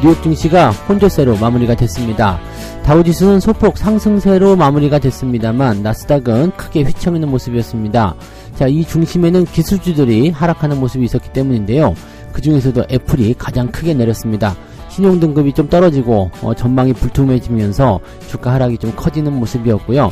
뉴욕 증시가 혼조세로 마무리가 됐습니다. 다우지수는 소폭 상승세로 마무리가 됐습니다만 나스닥은 크게 휘청이는 모습이었습니다. 자, 이 중심에는 기술주들이 하락하는 모습이 있었기 때문인데요. 그 중에서도 애플이 가장 크게 내렸습니다. 신용등급이 좀 떨어지고 전망이 불투명해지면서 주가 하락이 좀 커지는 모습이었고요.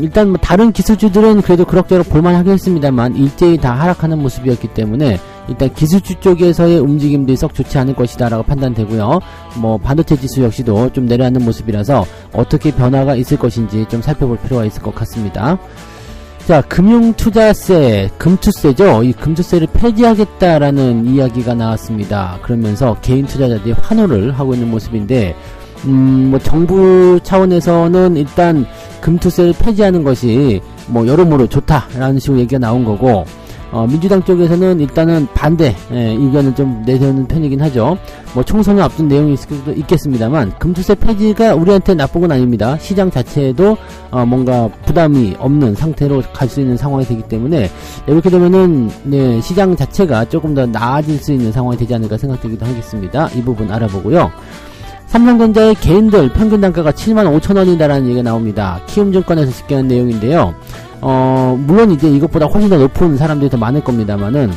일단 뭐 다른 기술주들은 그래도 그럭저럭 볼만하게 했습니다만 일제히 다 하락하는 모습이었기 때문에 일단 기술주 쪽에서의 움직임도 썩 좋지 않을 것이다 라고 판단되고요. 뭐 반도체 지수 역시도 좀 내려앉는 모습이라서 어떻게 변화가 있을 것인지 좀 살펴볼 필요가 있을 것 같습니다. 자, 금융투자세, 금투세죠. 이 금투세를 폐지하겠다라는 이야기가 나왔습니다. 그러면서 개인 투자자들이 환호를 하고 있는 모습인데, 뭐 정부 차원에서는 일단 금투세를 폐지하는 것이 뭐 여러모로 좋다라는 식으로 얘기가 나온 거고, 민주당 쪽에서는 일단은 반대 의견을 좀 내세우는 편이긴 하죠. 뭐 총선을 앞둔 내용이 있을 수도 있겠습니다만 금투세 폐지가 우리한테 나쁜 건 아닙니다. 시장 자체에도 뭔가 부담이 없는 상태로 갈 수 있는 상황이 되기 때문에 이렇게 되면은 네, 시장 자체가 조금 더 나아질 수 있는 상황이 되지 않을까 생각되기도 하겠습니다. 이 부분 알아보고요. 삼성전자의 개인들 평균 단가가 75,000원이다라는 얘기가 나옵니다. 키움증권에서 집계한 내용인데요. 물론 이제 이것보다 훨씬 더 높은 사람들이 더 많을 겁니다만은,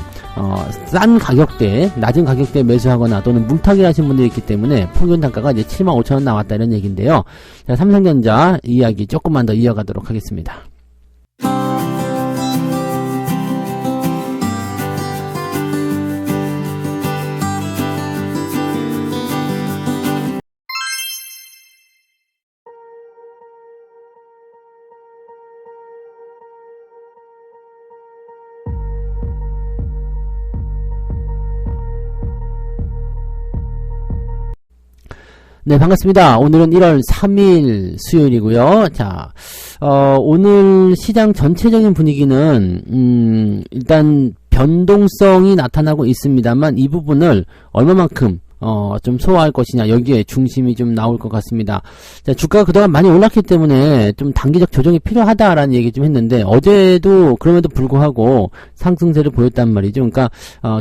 싼 가격대에, 낮은 가격대에 매수하거나 또는 뭉타기를 하신 분들이 있기 때문에 평균 단가가 이제 75,000원 나왔다 이런 얘기인데요. 자, 삼성전자 이야기 조금만 더 이어가도록 하겠습니다. 네, 반갑습니다. 오늘은 1월 3일 수요일이고요. 자, 오늘 시장 전체적인 분위기는 일단 변동성이 나타나고 있습니다만 이 부분을 얼마만큼 좀 소화할 것이냐, 여기에 중심이 좀 나올 것 같습니다. 자, 주가가 그동안 많이 올랐기 때문에 좀 단기적 조정이 필요하다라는 얘기 좀 했는데, 어제도 그럼에도 불구하고 상승세를 보였단 말이죠. 그러니까,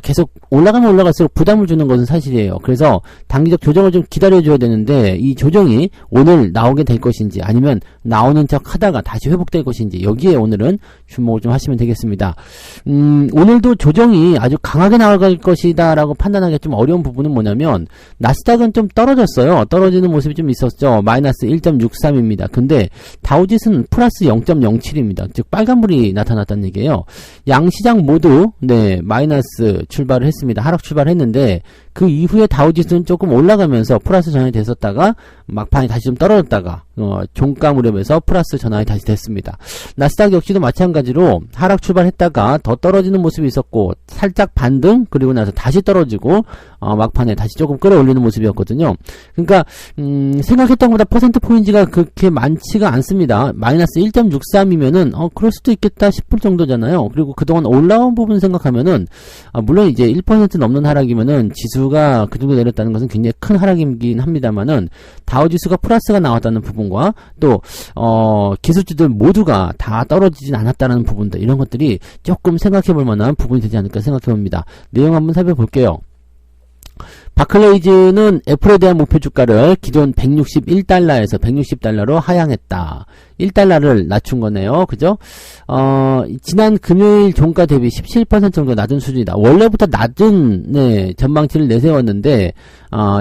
계속 올라가면 올라갈수록 부담을 주는 것은 사실이에요. 그래서 단기적 조정을 좀 기다려줘야 되는데, 이 조정이 오늘 나오게 될 것인지, 아니면 나오는 척 하다가 다시 회복될 것인지, 여기에 오늘은 주목을 좀 하시면 되겠습니다. 오늘도 조정이 아주 강하게 나갈 것이다라고 판단하기 좀 어려운 부분은 뭐냐면, 나스닥은 좀 떨어졌어요. 떨어지는 모습이 좀 있었죠. 마이너스 1.63입니다. 근데 다우지수는 플러스 0.07입니다. 즉 빨간불이 나타났다는 얘기예요. 양 시장 모두 네 마이너스 출발을 했습니다. 하락 출발을 했는데 그 이후에 다우지수는 조금 올라가면서 플러스 전환이 됐었다가 막판에 다시 좀 떨어졌다가 종가 무렵에서 플러스 전환이 다시 됐습니다. 나스닥 역시도 마찬가지로 하락 출발했다가 더 떨어지는 모습이 있었고 살짝 반등 그리고 나서 다시 떨어지고 막판에 다시 조금 끌어올리는 모습이었거든요. 그러니까 생각했던 것보다 퍼센트 포인트가 그렇게 많지가 않습니다. 마이너스 1.63이면은 그럴 수도 있겠다 싶을 정도잖아요. 그리고 그동안 올라온 부분 생각하면은 물론 이제 1% 넘는 하락이면은 지수가 그 정도 내렸다는 것은 굉장히 큰 하락이긴 합니다만은 다우지수가 플러스가 나왔다는 부분과 또 기술주들 모두가 다 떨어지진 않았다는 부분들, 이런 것들이 조금 생각해볼 만한 부분이 되지 않을까 생각해봅니다. 내용 한번 살펴볼게요. 바클레이즈는 애플에 대한 목표 주가를 기존 161달러에서 160달러로 하향했다. 1달러를 낮춘 거네요. 그죠? 지난 금요일 종가 대비 17% 정도 낮은 수준이다. 원래부터 낮은 전망치를 내세웠는데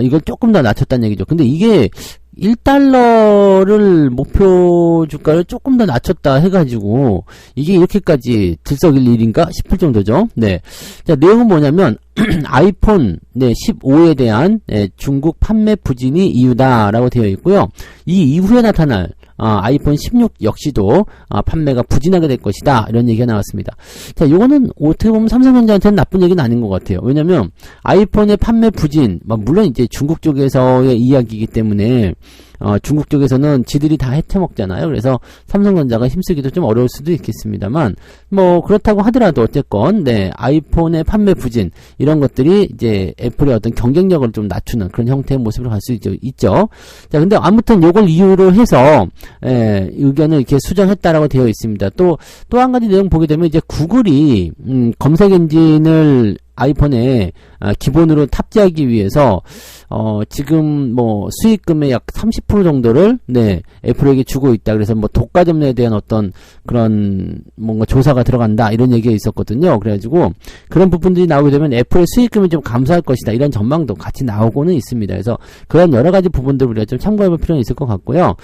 이걸 조금 더 낮췄다는 얘기죠. 근데 이게 1달러를 목표 주가를 조금 더 낮췄다 해가지고 이게 이렇게까지 들썩일 일인가 싶을 정도죠. 네. 자, 내용은 뭐냐면 아이폰 15에 대한 중국 판매 부진이 이유다라고 되어 있고요. 이 이후에 나타날 아이폰 16 역시도 판매가 부진하게 될 것이다, 이런 얘기가 나왔습니다. 자, 요거는 어떻게 보면 삼성전자한테는 나쁜 얘기는 아닌 것 같아요. 왜냐면 아이폰의 판매 부진, 물론 이제 중국 쪽에서의 이야기이기 때문에 중국 쪽에서는 지들이 다 해쳐먹잖아요. 그래서 삼성전자가 힘쓰기도 좀 어려울 수도 있겠습니다만, 뭐 그렇다고 하더라도 어쨌건 아이폰의 판매 부진, 이런 것들이 이제 애플의 어떤 경쟁력을 좀 낮추는 그런 형태의 모습으로 갈 수 있죠. 자, 근데 아무튼 요걸 이유로 해서 의견을 이렇게 수정했다라고 되어 있습니다. 또 한 가지 내용 보게 되면 이제 구글이 검색 엔진을 아이폰에 기본으로 탑재하기 위해서 지금 뭐 수익금의 약 30% 정도를 애플에게 주고 있다. 그래서 뭐 독과점에 대한 어떤 그런 뭔가 조사가 들어간다 이런 얘기가 있었거든요. 그래가지고 그런 부분들이 나오게 되면 애플의 수익금이 좀 감소할 것이다 이런 전망도 같이 나오고는 있습니다. 그래서 그런 여러 가지 부분들 우리가 좀 참고해볼 필요는 있을 것 같고요.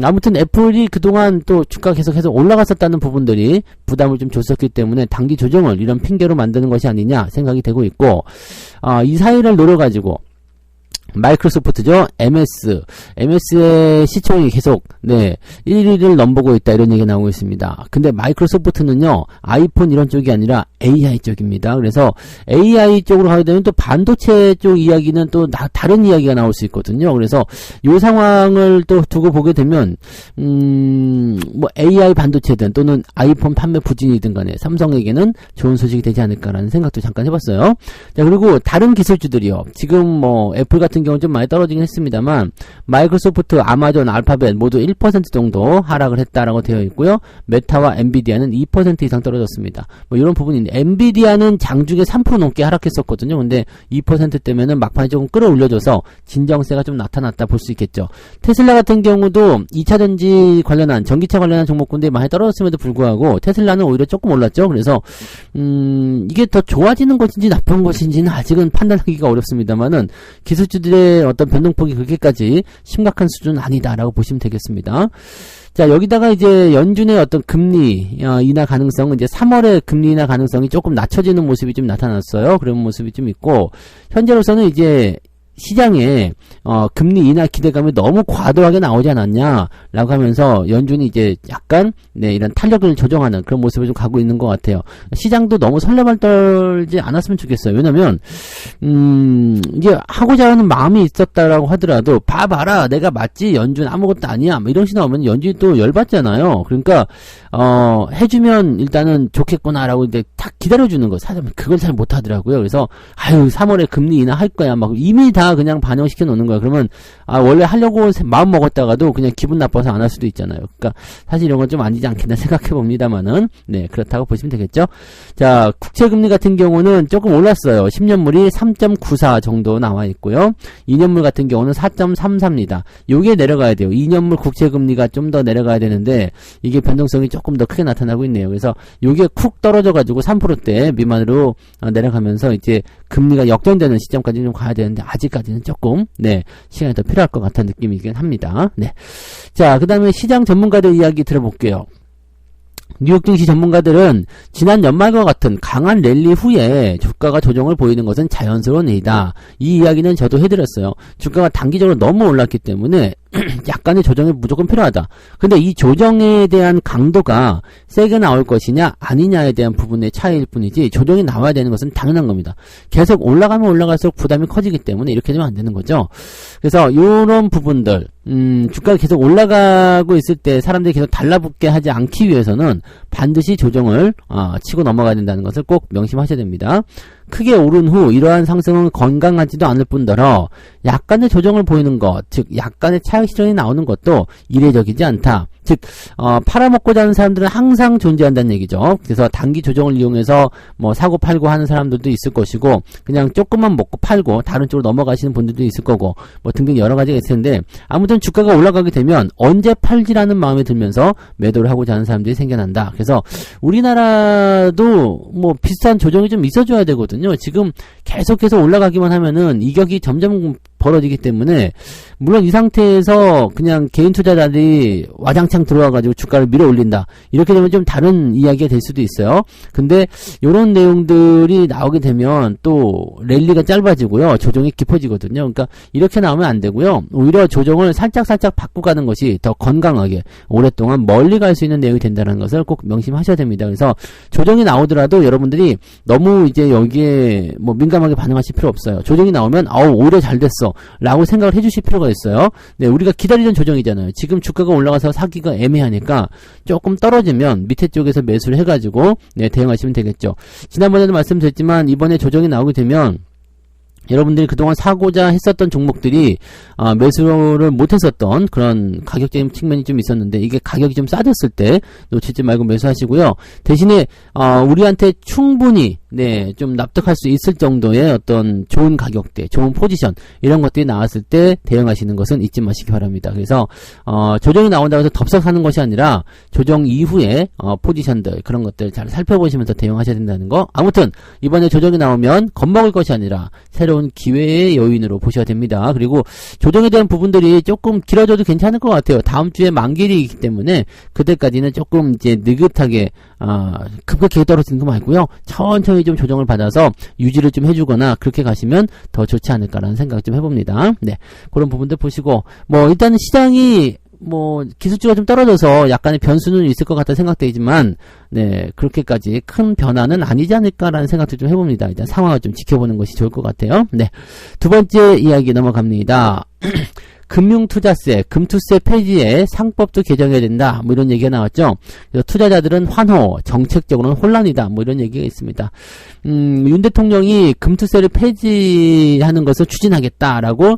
아무튼 애플이 그동안 또 주가 계속해서 올라갔었다는 부분들이 부담을 좀 줬었기 때문에 단기 조정을 이런 핑계로 만드는 것이 아니냐 생각이 되고 있고, 이 사이를 노려가지고 마이크로소프트죠. MS의 시총이 계속 1위를 넘보고 있다 이런 얘기가 나오고 있습니다. 근데 마이크로소프트는요 아이폰 이런 쪽이 아니라 AI 쪽입니다. 그래서 AI 쪽으로 가게 되면 또 반도체 쪽 이야기는 또 다른 이야기가 나올 수 있거든요. 그래서 이 상황을 또 두고 보게 되면 뭐 AI 반도체든 또는 아이폰 판매 부진이든 간에 삼성에게는 좋은 소식이 되지 않을까라는 생각도 잠깐 해봤어요. 자, 그리고 다른 기술주들이요. 지금 뭐 애플 같은 경우는 좀 많이 떨어지긴 했습니다만 마이크로소프트, 아마존, 알파벳 모두 1% 정도 하락을 했다라고 되어 있고요. 메타와 엔비디아는 2% 이상 떨어졌습니다. 뭐 이런 부분인데 엔비디아는 장중에 3% 넘게 하락했었거든요. 근데 2%대면은 막판에 조금 끌어올려줘서 진정세가 좀 나타났다 볼 수 있겠죠. 테슬라 같은 경우도 2차전지 관련한 전기차 관련한 종목군들이 많이 떨어졌음에도 불구하고 테슬라는 오히려 조금 올랐죠. 그래서 이게 더 좋아지는 것인지 나쁜 것인지는 아직은 판단하기가 어렵습니다만은 기술주들의 어떤 변동폭이 그렇게까지 심각한 수준은 아니다라고 보시면 되겠습니다. 자, 여기다가 이제 연준의 어떤 금리 인하 가능성은 이제 3월에 금리 인하 가능성이 조금 낮춰지는 모습이 좀 나타났어요. 그런 모습이 좀 있고, 현재로서는 이제 시장에 금리 인하 기대감이 너무 과도하게 나오지 않았냐라고 하면서 연준이 이제 약간 이런 탄력을 조정하는 그런 모습을 좀 가고 있는 것 같아요. 시장도 너무 설레발 떨지 않았으면 좋겠어요. 왜냐면 이게 하고자 하는 마음이 있었다라고 하더라도 봐봐라 내가 맞지 연준 아무것도 아니야 뭐 이런 식으로 나오면 연준이 또 열받잖아요. 그러니까 해주면 일단은 좋겠구나라고 이제 딱 기다려주는 거 사실 그걸 잘 못하더라고요. 그래서 3월에 금리 인하 할 거야 막 이미 다 그냥 반영시켜 놓는 거야. 그러면 원래 하려고 마음 먹었다가도 그냥 기분 나빠서 안 할 수도 있잖아요. 그러니까 사실 이런 건 좀 아니지 않겠나 생각해 봅니다만은 그렇다고 보시면 되겠죠. 자, 국채금리 같은 경우는 조금 올랐어요. 10년물이 3.94 정도 나와 있고요. 2년물 같은 경우는 4.33입니다. 요게 내려가야 돼요. 2년물 국채금리가 좀 더 내려가야 되는데 이게 변동성이 조금 더 크게 나타나고 있네요. 그래서 요게 쿡 떨어져 가지고 3%대 미만으로 내려가면서 이제 금리가 역전되는 시점까지 좀 가야 되는데 아직까지는 조금 시간이 더 필요할 것 같은 느낌이긴 합니다. 자, 그 다음에 시장 전문가들 이야기 들어볼게요. 뉴욕 증시 전문가들은 지난 연말과 같은 강한 랠리 후에 주가가 조정을 보이는 것은 자연스러운 일이다. 이 이야기는 저도 해드렸어요. 주가가 단기적으로 너무 올랐기 때문에 약간의 조정이 무조건 필요하다. 근데 이 조정에 대한 강도가 세게 나올 것이냐 아니냐에 대한 부분의 차이일 뿐이지 조정이 나와야 되는 것은 당연한 겁니다. 계속 올라가면 올라갈수록 부담이 커지기 때문에 이렇게 되면 안 되는 거죠. 그래서 이런 부분들 주가가 계속 올라가고 있을 때 사람들이 계속 달라붙게 하지 않기 위해서는 반드시 조정을 치고 넘어가야 된다는 것을 꼭 명심하셔야 됩니다. 크게 오른 후 이러한 상승은 건강하지도 않을 뿐더러 약간의 조정을 보이는 것, 즉 약간의 차익 실현이 나오는 것도 이례적이지 않다. 즉 팔아먹고 자는 사람들은 항상 존재한다는 얘기죠. 그래서 단기 조정을 이용해서 뭐 사고 팔고 하는 사람들도 있을 것이고 그냥 조금만 먹고 팔고 다른 쪽으로 넘어가시는 분들도 있을 거고 뭐 등등 여러 가지가 있을 텐데 아무튼 주가가 올라가게 되면 언제 팔지라는 마음이 들면서 매도를 하고자 하는 사람들이 생겨난다. 그래서 우리나라도 뭐 비슷한 조정이 좀 있어줘야 되거든요. 지금 계속해서 올라가기만 하면은 이격이 점점 벌어지기 때문에 물론 이 상태에서 그냥 개인 투자자들이 와장창 들어와가지고 주가를 밀어 올린다 이렇게 되면 좀 다른 이야기가 될 수도 있어요. 근데 이런 내용들이 나오게 되면 또 랠리가 짧아지고요 조정이 깊어지거든요. 그러니까 이렇게 나오면 안 되고요. 오히려 조정을 살짝 바꾸고 가는 것이 더 건강하게 오랫동안 멀리 갈 수 있는 내용이 된다는 것을 꼭 명심하셔야 됩니다. 그래서 조정이 나오더라도 여러분들이 너무 이제 여기에 뭐 민감하게 반응하실 필요 없어요. 조정이 나오면 오히려 잘 됐어 라고 생각을 해주실 필요가 있어요. 우리가 기다리던 조정이잖아요. 지금 주가가 올라가서 사기가 애매하니까 조금 떨어지면 밑에 쪽에서 매수를 해가지고 대응하시면 되겠죠. 지난번에도 말씀드렸지만 이번에 조정이 나오게 되면 여러분들이 그동안 사고자 했었던 종목들이 매수를 못했었던 그런 가격적인 측면이 좀 있었는데 이게 가격이 좀 싸졌을 때 놓치지 말고 매수하시고요. 대신에 우리한테 충분히 좀 납득할 수 있을 정도의 어떤 좋은 가격대, 좋은 포지션 이런 것들이 나왔을 때 대응하시는 것은 잊지 마시기 바랍니다. 그래서 조정이 나온다고 해서 덥석하는 것이 아니라 조정 이후에 포지션들 그런 것들 잘 살펴보시면서 대응하셔야 된다는 거. 아무튼 이번에 조정이 나오면 겁먹을 것이 아니라 새로운 기회의 요인으로 보셔야 됩니다. 그리고 조정에 대한 부분들이 조금 길어져도 괜찮을 것 같아요. 다음 주에 만기일이기 때문에 그때까지는 조금 이제 느긋하게 급격하게 떨어지는 거 말고요. 천천히 좀 조정을 받아서 유지를 좀 해주거나 그렇게 가시면 더 좋지 않을까라는 생각 좀 해봅니다. 네, 그런 부분들 보시고 일단은 시장이 기술주가 좀 떨어져서 약간의 변수는 있을 것 같다 생각되지만, 그렇게까지 큰 변화는 아니지 않을까라는 생각도 좀 해봅니다. 일단 상황을 좀 지켜보는 것이 좋을 것 같아요. 네. 두 번째 이야기 넘어갑니다. 금융투자세, 금투세 폐지에 상법도 개정해야 된다. 이런 얘기가 나왔죠. 그래서 투자자들은 환호, 정책적으로는 혼란이다. 이런 얘기가 있습니다. 윤 대통령이 금투세를 폐지하는 것을 추진하겠다라고,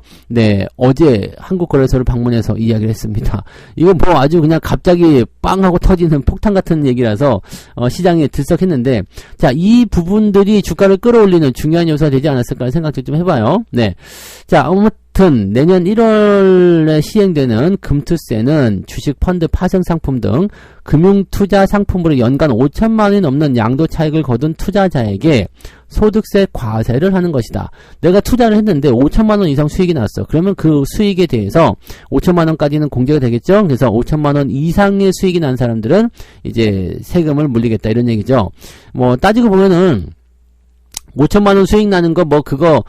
어제 한국거래소를 방문해서 이야기를 했습니다. 이건 아주 그냥 갑자기 빵 하고 터지는 폭탄 같은 얘기라서, 시장에 들썩했는데, 자, 이 부분들이 주가를 끌어올리는 중요한 요소가 되지 않았을까 생각도 좀 해봐요. 네. 자, 내년 1월에 시행되는 금투세는 주식, 펀드, 파생 상품 등 금융투자 상품으로 연간 5천만 원이 넘는 양도 차익을 거둔 투자자에게 소득세 과세를 하는 것이다. 내가 투자를 했는데 5천만 원 이상 수익이 났어. 그러면 그 수익에 대해서 5천만 원까지는 공제가 되겠죠. 그래서 5천만 원 이상의 수익이 난 사람들은 이제 세금을 물리겠다 이런 얘기죠. 따지고 보면은 5천만 원 수익 나는 거 그거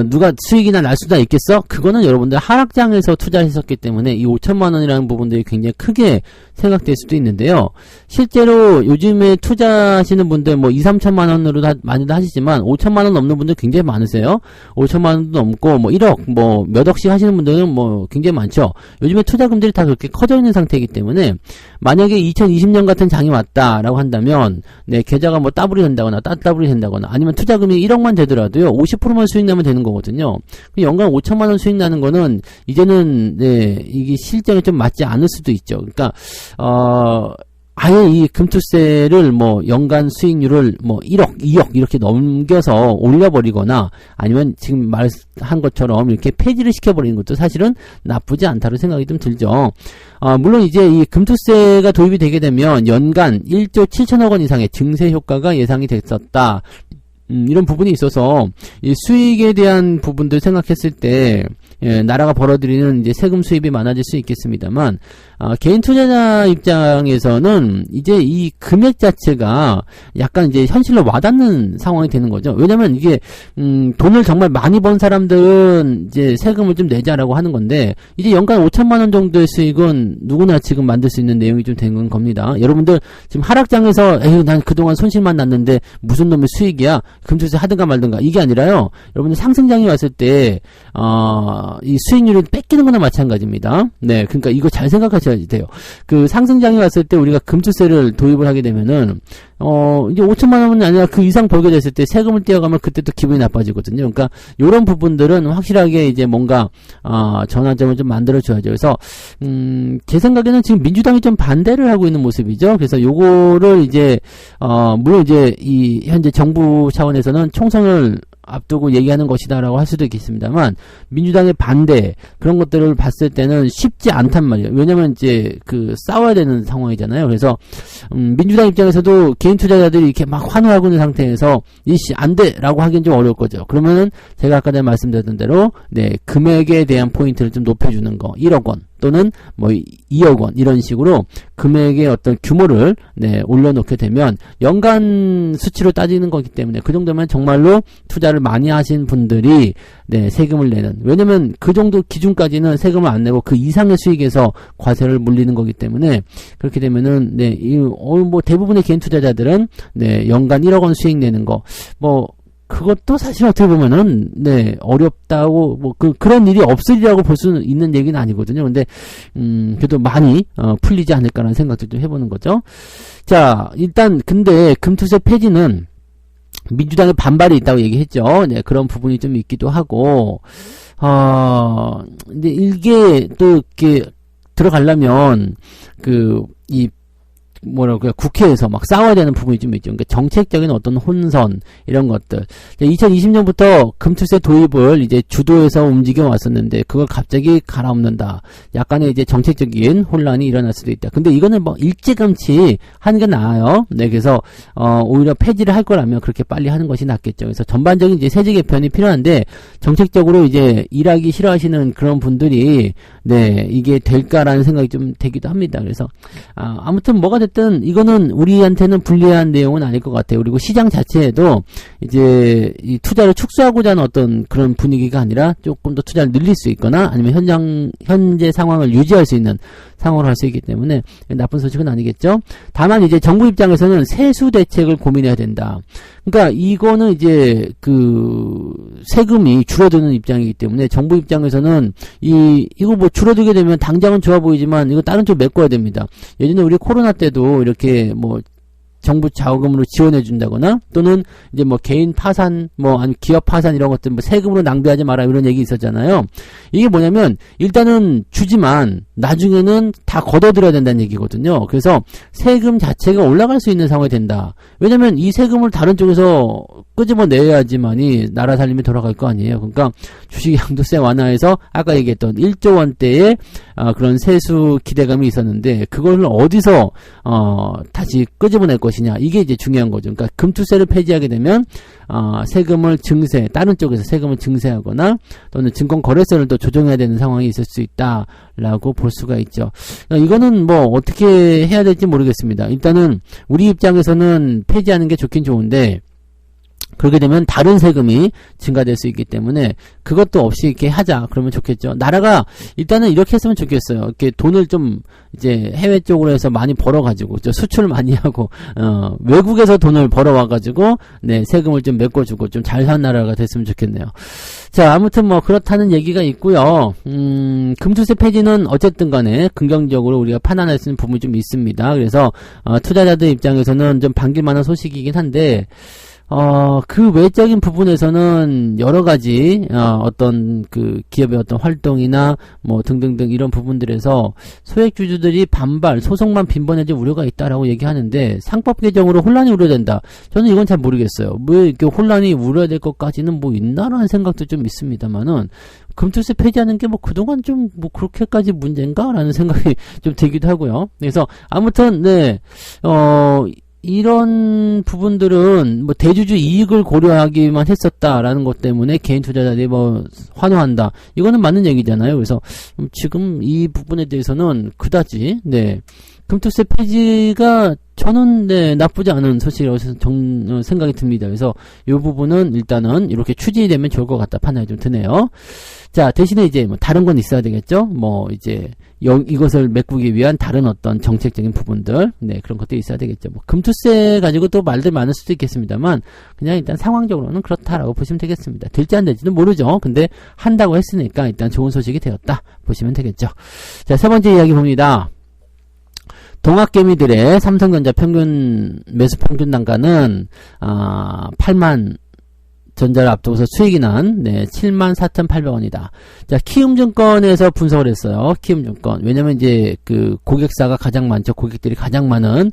누가 수익이나 날 수나 있겠어? 그거는 여러분들 하락장에서 투자했었기 때문에 이 5천만 원이라는 부분들이 굉장히 크게 생각될 수도 있는데요. 실제로 요즘에 투자하시는 분들 2, 3천만 원으로 많이들 하시지만 5천만 원 넘는 분들 굉장히 많으세요. 5천만 원도 넘고 1억 몇 억씩 하시는 분들은 굉장히 많죠. 요즘에 투자금들이 다 그렇게 커져 있는 상태이기 때문에 만약에 2020년 같은 장이 왔다라고 한다면 계좌가 더블이 된다거나 따블이 된다거나 아니면 투자금이 1억만 되더라도요 50%만 수익 나면 되는 거거든요. 연간 5천만 원 수익 나는 거는 이제는 이게 실정에 좀 맞지 않을 수도 있죠. 그러니까 아예 이 금투세를 연간 수익률을 1억, 2억 이렇게 넘겨서 올려버리거나 아니면 지금 말한 것처럼 이렇게 폐지를 시켜버리는 것도 사실은 나쁘지 않다는 생각이 좀 들죠. 물론 이제 이 금투세가 도입이 되게 되면 연간 1조 7천억 원 이상의 증세 효과가 예상이 됐었다. 이런 부분이 있어서 이 수익에 대한 부분들 생각했을 때 나라가 벌어들이는 이제 세금 수입이 많아질 수 있겠습니다만 개인 투자자 입장에서는 이제 이 금액 자체가 약간 이제 현실로 와닿는 상황이 되는 거죠. 왜냐면 이게 돈을 정말 많이 번 사람들은 이제 세금을 좀 내자라고 하는 건데 이제 연간 5천만 원 정도의 수익은 누구나 지금 만들 수 있는 내용이 좀 된 겁니다. 여러분들 지금 하락장에서 난 그동안 손실만 났는데 무슨 놈의 수익이야? 금투세 하든가 말든가 이게 아니라요. 여러분들 상승장이 왔을 때 이 수익률을 뺏기는 거나 마찬가지입니다. 네, 그러니까 이거 잘 생각하셔야 돼요. 그 상승장이 왔을 때 우리가 금투세를 도입을 하게 되면은 이제 5천만 원이 아니라 그 이상 벌게 됐을 때 세금을 떼어가면 그때 또 기분이 나빠지거든요. 그러니까 요런 부분들은 확실하게 이제 뭔가 전환점을 좀 만들어줘야죠. 그래서 제 생각에는 지금 민주당이 좀 반대를 하고 있는 모습이죠. 그래서 요거를 이제 물론 이제 이 현재 정부 차원에서는 총선을 앞두고 얘기하는 것이다라고 할 수도 있겠습니다만 민주당의 반대 그런 것들을 봤을 때는 쉽지 않단 말이에요. 왜냐면 이제 싸워야 되는 상황이잖아요. 그래서 민주당 입장에서도 개인 투자자들이 이렇게 막 환호하고 있는 상태에서 이씨 안 돼라고 하기엔 좀 어려울 거죠. 그러면은 제가 아까 전에 말씀드렸던 대로 금액에 대한 포인트를 좀 높여주는 거 1억 원 또는 2억 원 이런 식으로 금액의 어떤 규모를 올려놓게 되면 연간 수치로 따지는 거기 때문에 그 정도면 정말로 투자를 많이 하신 분들이 세금을 내는 왜냐면 그 정도 기준까지는 세금을 안 내고 그 이상의 수익에서 과세를 물리는 거기 때문에 그렇게 되면은 대부분의 개인 투자자들은 연간 1억 원 수익 내는 거 그것도 사실 어떻게 보면은 어렵다고 그런 일이 없으리라고 볼 수 있는 얘기는 아니거든요. 근데 그래도 많이 풀리지 않을까라는 생각도 좀 해보는 거죠. 자, 일단 근데 금투세 폐지는 민주당의 반발이 있다고 얘기했죠. 네, 그런 부분이 좀 있기도 하고, 근데 이게 또 이렇게 들어가려면, 국회에서 막 싸워야 되는 부분이 좀 있죠. 그러니까 정책적인 어떤 혼선, 이런 것들. 2020년부터 금투세 도입을 이제 주도해서 움직여 왔었는데, 그걸 갑자기 갈아엎는다. 약간의 이제 정책적인 혼란이 일어날 수도 있다. 근데 이거는 뭐 일찌감치 하는 게 나아요. 네, 그래서, 오히려 폐지를 할 거라면 그렇게 빨리 하는 것이 낫겠죠. 그래서 전반적인 이제 세제 개편이 필요한데, 정책적으로 이제 일하기 싫어하시는 그런 분들이, 네, 이게 될까라는 생각이 좀 되기도 합니다. 그래서, 아무튼 뭐가 됐든 이거는 우리한테는 불리한 내용은 아닐 것 같아요. 그리고 시장 자체에도 이제 이 투자를 축소하고자 하는 어떤 그런 분위기가 아니라 조금 더 투자를 늘릴 수 있거나 아니면 현재 상황을 유지할 수 있는 상황으로 할 수 있기 때문에 나쁜 소식은 아니겠죠. 다만 이제 정부 입장에서는 세수 대책을 고민해야 된다. 그러니까 이거는 이제 세금이 줄어드는 입장이기 때문에 정부 입장에서는 이거 뭐 줄어들게 되면 당장은 좋아 보이지만 이거 다른 쪽 메꿔야 됩니다. 예전에 우리 코로나 때도 이렇게 뭐 정부 자금으로 지원해 준다거나 또는 이제 뭐 개인 파산 아니면 기업 파산 이런 것들 세금으로 낭비하지 마라 이런 얘기 있었잖아요. 이게 뭐냐면 일단은 주지만 나중에는 다 걷어들여야 된다는 얘기거든요. 그래서 세금 자체가 올라갈 수 있는 상황이 된다. 왜냐면 이 세금을 다른 쪽에서 끄집어내야지만이 나라 살림이 돌아갈 거 아니에요. 그러니까 주식 양도세 완화해서 아까 얘기했던 1조 원대의 그런 세수 기대감이 있었는데 그걸 어디서 다시 끄집어낼 것이냐 이게 이제 중요한 거죠. 그러니까 금투세를 폐지하게 되면 세금을 다른 쪽에서 세금을 증세하거나 또는 증권거래세를 또 조정해야 되는 상황이 있을 수 있다라고 볼 수가 있죠. 이거는 뭐 어떻게 해야 될지 모르겠습니다. 일단은 우리 입장에서는 폐지하는 게 좋긴 좋은데 그렇게 되면 다른 세금이 증가될 수 있기 때문에 그것도 없이 이렇게 하자 그러면 좋겠죠. 나라가 일단은 이렇게 했으면 좋겠어요. 이렇게 돈을 좀 이제 해외 쪽으로 해서 많이 벌어가지고 수출 많이 하고 외국에서 돈을 벌어와가지고 네 세금을 좀 메꿔주고 좀 잘 사는 나라가 됐으면 좋겠네요. 자 아무튼 뭐 그렇다는 얘기가 있고요. 금투세 폐지는 어쨌든 간에 긍정적으로 우리가 판단할 수 있는 부분이 좀 있습니다. 그래서 투자자들 입장에서는 좀 반길만한 소식이긴 한데 그 외적인 부분에서는 여러 가지 어떤 기업의 어떤 활동이나 뭐 등등등 이런 부분들에서 소액주주들이 소송만 빈번해질 우려가 있다라고 얘기하는데 상법 개정으로 혼란이 우려된다. 저는 이건 잘 모르겠어요. 왜 이렇게 혼란이 우려될 것까지는 뭐 있나라는 생각도 좀 있습니다만은 금투세 폐지하는 게 뭐 그동안 좀 뭐 그렇게까지 문제인가라는 생각이 좀 들기도 하고요. 그래서 아무튼 네 이런 부분들은 뭐 대주주 이익을 고려하기만 했었다라는 것 때문에 개인 투자자들이 뭐 환호한다. 이거는 맞는 얘기잖아요. 그래서 지금 이 부분에 대해서는 그다지 네 금투세 폐지가 저는 네 나쁘지 않은 소식이라고 생각이 듭니다. 그래서 이 부분은 일단은 이렇게 추진이 되면 좋을 것 같다 판단이 좀 드네요. 자 대신에 이제 뭐 다른 건 있어야 되겠죠. 뭐 이제 이것을 메꾸기 위한 다른 어떤 정책적인 부분들 네 그런 것도 있어야 되겠죠. 뭐 금투세 가지고 또 말들 많을 수도 있겠습니다만 그냥 일단 상황적으로는 그렇다라고 보시면 되겠습니다. 될지 안 될지는 모르죠. 근데 한다고 했으니까 일단 좋은 소식이 되었다 보시면 되겠죠. 자 세 번째 이야기 봅니다. 동학개미들의 삼성전자 매수 평균 단가는 8만 전자를 앞두고서 수익이 난 74,800원이다. 자, 키움증권에서 분석을 했어요. 키움증권. 왜냐면 이제 고객사가 가장 많죠. 고객들이 가장 많은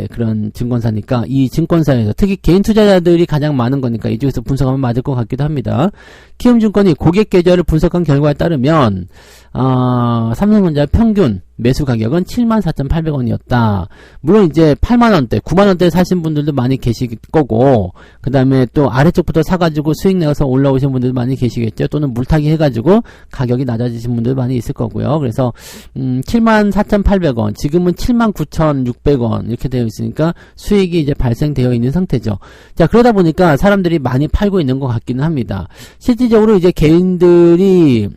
그런 증권사니까 이 증권사에서 특히 개인 투자자들이 가장 많은 거니까 이쪽에서 분석하면 맞을 것 같기도 합니다. 키움증권이 고객 계좌를 분석한 결과에 따르면 삼성전자 평균 매수 가격은 74,800원이었다. 물론 이제 8만원대, 9만원대 사신 분들도 많이 계실 거고 그 다음에 또 아래쪽부터 사가지고 수익 내서 올라오신 분들도 많이 계시겠죠. 또는 물타기 해가지고 가격이 낮아지신 분들 많이 있을 거고요. 그래서 74,800원, 지금은 79,600원 이렇게 되어 있으니까 수익이 이제 발생되어 있는 상태죠. 자 그러다 보니까 사람들이 많이 팔고 있는 것 같기는 합니다. 실질적으로 이제 개인들이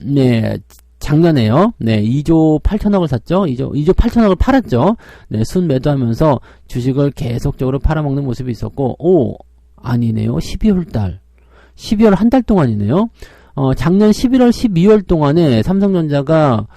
작년에요. 2조 8천억을 샀죠. 2조 8천억을 팔았죠. 순매도하면서 주식을 계속적으로 팔아먹는 모습이 있었고, 아니네요. 12월 한 달 동안이네요. 작년 11월, 12월 동안에 삼성전자가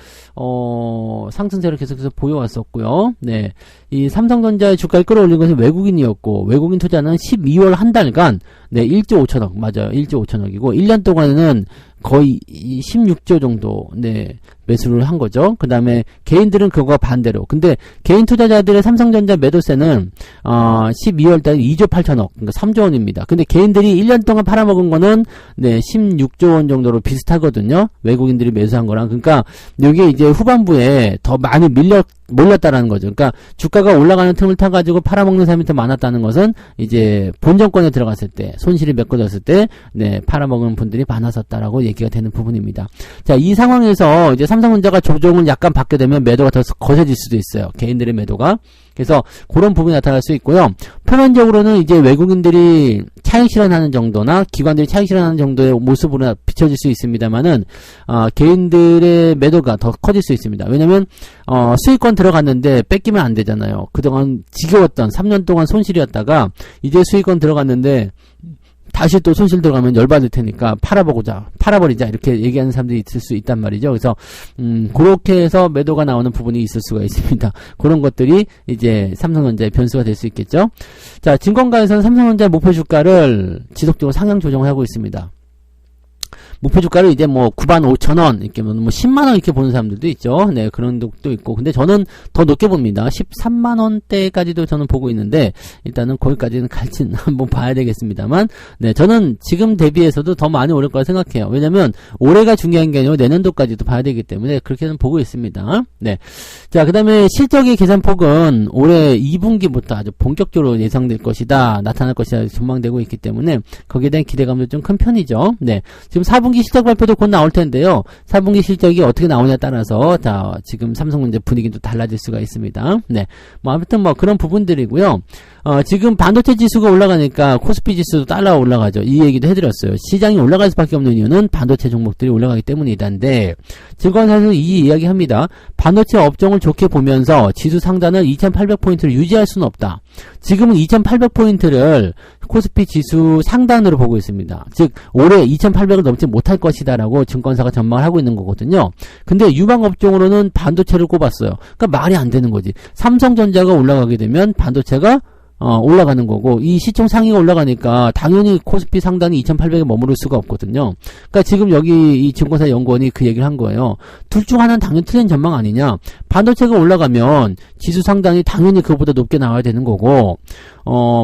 상승세를 계속해서 보여왔었고요. 네. 이 삼성전자의 주가를 끌어올린 것은 외국인이었고, 외국인 투자는 12월 한 달간, 네, 1조 5천억, 맞아요. 1조 5천억이고, 1년 동안에는 거의 16조 정도, 네, 매수를 한 거죠. 그 다음에 개인들은 그거와 반대로. 근데 개인 투자자들의 삼성전자 매도세는, 12월 달에 2조 8천억, 그러니까 3조 원입니다. 근데 개인들이 1년 동안 팔아먹은 거는, 네, 16조 원 정도로 비슷하거든요. 외국인들이 매수한 거랑. 그러니까, 이게 이제 후반부에 더 많이 몰렸다라는 거죠. 그러니까 주가가 올라가는 틈을 타가지고 팔아먹는 사람이 더 많았다는 것은 이제 본정권에 들어갔을 때, 손실이 메꿔졌을 때, 네, 팔아먹은 분들이 많아졌다라고 얘기가 되는 부분입니다. 자, 이 상황에서 이제 삼성전자가 조정을 약간 받게 되면 매도가 더 거세질 수도 있어요. 개인들의 매도가. 그래서 그런 부분이 나타날 수 있고요. 표면적으로는 이제 외국인들이 차익 실현하는 정도나 기관들이 차익 실현하는 정도의 모습으로 비춰질 수 있습니다만은 개인들의 매도가 더 커질 수 있습니다. 왜냐면 수익권 들어갔는데 뺏기면 안 되잖아요. 그동안 지겨웠던 3년 동안 손실이었다가 이제 수익권 들어갔는데 다시 또 손실 들어가면 열받을 테니까 팔아버리자 이렇게 얘기하는 사람들이 있을 수 있단 말이죠. 그래서 그렇게 해서 매도가 나오는 부분이 있을 수가 있습니다. 그런 것들이 이제 삼성전자의 변수가 될 수 있겠죠. 자, 증권가에서는 삼성전자 목표 주가를 지속적으로 상향 조정을 하고 있습니다. 목표 주가를 이제 뭐 95,000원 이렇게 뭐 10만원 이렇게 보는 사람들도 있죠. 네, 그런 것도 있고. 근데 저는 더 높게 봅니다. 13만원대까지도 저는 보고 있는데 일단은 거기까지는 갈지는 한번 봐야 되겠습니다만, 네, 저는 지금 대비해서도 더 많이 오를 거라 생각해요. 왜냐면 올해가 중요한 게 아니고 내년도까지도 봐야 되기 때문에 그렇게는 보고 있습니다. 네. 자, 그 다음에 실적의 계산폭은 올해 2분기부터 아주 본격적으로 예상될 것이다, 나타날 것이다 전망되고 있기 때문에 거기에 대한 기대감도 좀 큰 편이죠. 네. 지금 4분기 실적 발표도 곧 나올 텐데요. 4분기 실적이 어떻게 나오냐에 따라서 자, 지금 삼성전자 분위기도 달라질 수가 있습니다. 네. 뭐 아무튼 뭐 그런 부분들이고요. 지금 반도체 지수가 올라가니까 코스피 지수도 따라 올라가죠. 이 얘기도 해드렸어요. 시장이 올라갈 수밖에 없는 이유는 반도체 종목들이 올라가기 때문이다인데, 증권사에서 이 이야기 합니다. 반도체 업종을 좋게 보면서 지수 상단을 2800포인트를 유지할 수는 없다. 지금은 2800포인트를 코스피 지수 상단으로 보고 있습니다. 즉 올해 2800을 넘지 못할 것이다 라고 증권사가 전망을 하고 있는 거거든요. 근데 유망업종으로는 반도체를 꼽았어요. 그러니까 말이 안 되는 거지. 삼성전자가 올라가게 되면 반도체가 올라가는 거고, 이 시총 상위가 올라가니까 당연히 코스피 상단이 2800에 머무를 수가 없거든요. 그러니까 지금 여기 이 증권사 연구원이 그 얘기를 한 거예요. 둘 중 하나는 당연히 틀린 전망 아니냐. 반도체가 올라가면 지수 상단이 당연히 그보다 높게 나와야 되는 거고,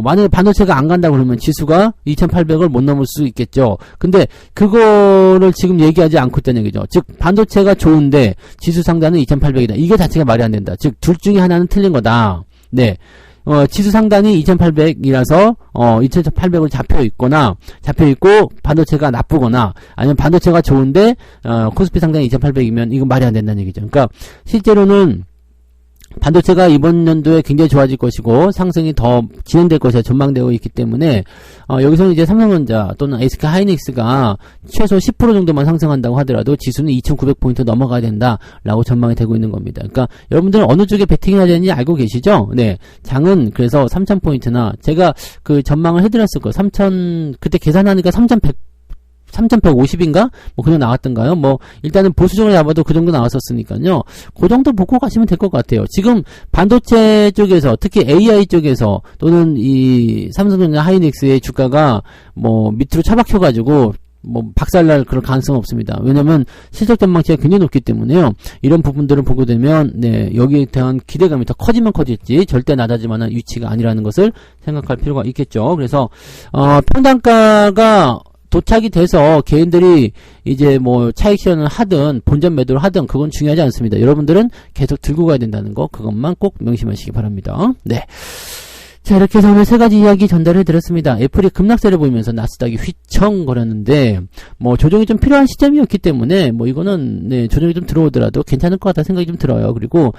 만약에 반도체가 안 간다 그러면 지수가 2800을 못 넘을 수 있겠죠. 근데 그거를 지금 얘기하지 않고 있다는 얘기죠. 즉 반도체가 좋은데 지수 상단은 2800이다. 이게 자체가 말이 안 된다. 즉 둘 중에 하나는 틀린 거다. 네. 지수 상단이 2800이라서 2800을 잡혀있고 반도체가 나쁘거나 아니면 반도체가 좋은데 코스피 상단이 2800이면 이건 말이 안 된다는 얘기죠. 그러니까 실제로는 반도체가 이번 연도에 굉장히 좋아질 것이고 상승이 더 진행될 것이라 전망되고 있기 때문에 여기서는 이제 삼성전자 또는 SK 하이닉스가 최소 10% 정도만 상승한다고 하더라도 지수는 2900포인트 넘어가야 된다라고 전망이 되고 있는 겁니다. 그러니까 여러분들은 어느 쪽에 베팅해야 되는지 알고 계시죠? 네. 장은 그래서 3000포인트나 제가 그 전망을 해드렸을 거예요. 그때 계산하니까 3150인가? 뭐, 그냥 나왔던가요? 뭐, 일단은 보수적으로 잡아도 그 정도 나왔었으니까요. 그 정도 보고 가시면 될 것 같아요. 지금 반도체 쪽에서, 특히 AI 쪽에서, 또는 이 삼성전자 하이닉스의 주가가 뭐, 밑으로 처박혀가지고, 뭐, 박살날 그럴 가능성은 없습니다. 왜냐면, 실적 전망치가 굉장히 높기 때문에요. 이런 부분들을 보고 되면, 네, 여기에 대한 기대감이 더 커지면 커질지, 절대 낮아질 만한 위치가 아니라는 것을 생각할 필요가 있겠죠. 그래서, 평단가가, 도착이 돼서 개인들이 이제 뭐 차익 실현을 하든 본전 매도를 하든 그건 중요하지 않습니다. 여러분들은 계속 들고 가야 된다는 거, 그것만 꼭 명심하시기 바랍니다. 네. 자, 이렇게 해서 오늘 세 가지 이야기 전달해 드렸습니다. 애플이 급락세를 보이면서 나스닥이 휘청거렸는데, 뭐, 조정이 좀 필요한 시점이었기 때문에, 뭐, 이거는, 네, 조정이 좀 들어오더라도 괜찮을 것 같다는 생각이 좀 들어요. 그리고,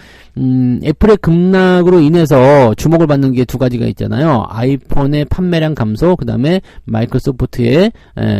애플의 급락으로 인해서 주목을 받는 게 두 가지가 있잖아요. 아이폰의 판매량 감소, 그 다음에 마이크로소프트의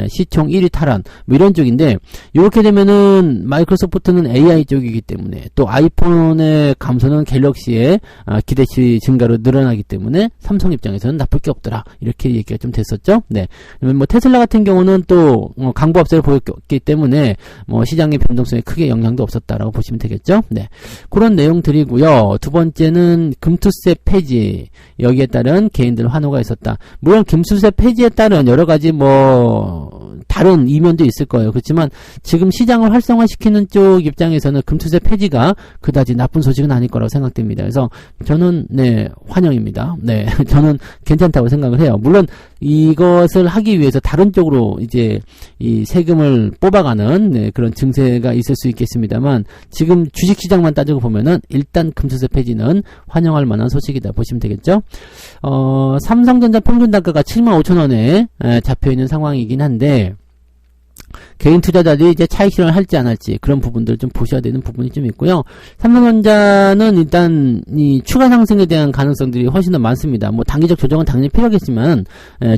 시총 1위 탈환, 뭐 이런 쪽인데, 이렇게 되면은, 마이크로소프트는 AI 쪽이기 때문에, 또 아이폰의 감소는 갤럭시의 기대치 증가로 늘어나기 때문에, 삼성 입장에서는 나쁠 게 없더라. 이렇게 얘기가 좀 됐었죠. 네. 뭐 테슬라 같은 경우는 또 강보 압세를 보였기 때문에 뭐 시장의 변동성에 크게 영향도 없었다라고 보시면 되겠죠. 네. 그런 내용들이고요. 두 번째는 금투세 폐지. 여기에 따른 개인들 환호가 있었다. 물론 금투세 폐지에 따른 여러 가지 다른 이면도 있을 거예요. 그렇지만 지금 시장을 활성화시키는 쪽 입장에서는 금투세 폐지가 그다지 나쁜 소식은 아닐 거라고 생각됩니다. 그래서 저는 환영입니다. 네. 저는 괜찮다고 생각을 해요. 물론 이것을 하기 위해서 다른 쪽으로 이제 이 세금을 뽑아가는 그런 증세가 있을 수 있겠습니다만 지금 주식시장만 따지고 보면은 일단 금투세 폐지는 환영할 만한 소식이다 보시면 되겠죠. 삼성전자 평균 단가가 75,000원에 잡혀있는 상황이긴 한데 개인 투자자들이 이제 차익 실현을 할지 안 할지 그런 부분들 좀 보셔야 되는 부분이 좀 있고요. 삼성전자는 일단 이 추가 상승에 대한 가능성들이 훨씬 더 많습니다. 뭐 단기적 조정은 당연히 필요하겠지만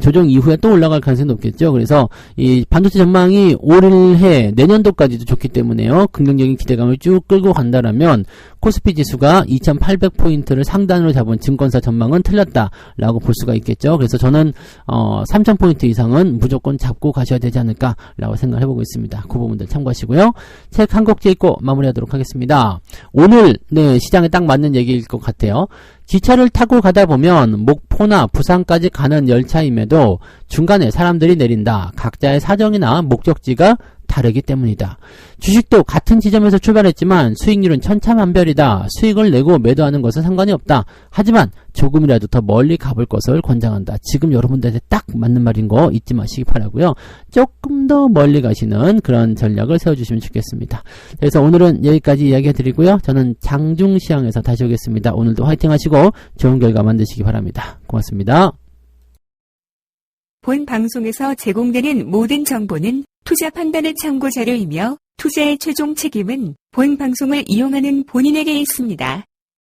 조정 이후에 또 올라갈 가능성이 높겠죠. 그래서 이 반도체 전망이 올해 내년도까지도 좋기 때문에요. 긍정적인 기대감을 쭉 끌고 간다라면 코스피 지수가 2800포인트를 상단으로 잡은 증권사 전망은 틀렸다라고 볼 수가 있겠죠. 그래서 저는 3000포인트 이상은 무조건 잡고 가셔야 되지 않을까라고 생각을 해보고 있습니다. 그 부분들 참고하시고요. 책 한 곡지 읽고 마무리하도록 하겠습니다. 오늘 시장에 딱 맞는 얘기일 것 같아요. 기차를 타고 가다 보면 목포나 부산까지 가는 열차임에도 중간에 사람들이 내린다. 각자의 사정이나 목적지가 다르기 때문이다. 주식도 같은 지점에서 출발했지만 수익률은 천차만별이다. 수익을 내고 매도하는 것은 상관이 없다. 하지만 조금이라도 더 멀리 가볼 것을 권장한다. 지금 여러분들한테 딱 맞는 말인 거 잊지 마시기 바라고요. 조금 더 멀리 가시는 그런 전략을 세워주시면 좋겠습니다. 그래서 오늘은 여기까지 이야기해드리고요. 저는 장중시황에서 다시 오겠습니다. 오늘도 화이팅 하시고 좋은 결과 만드시기 바랍니다. 고맙습니다. 본 방송에서 제공되는 모든 정보는 투자 판단의 참고 자료이며 투자의 최종 책임은 본 방송을 이용하는 본인에게 있습니다.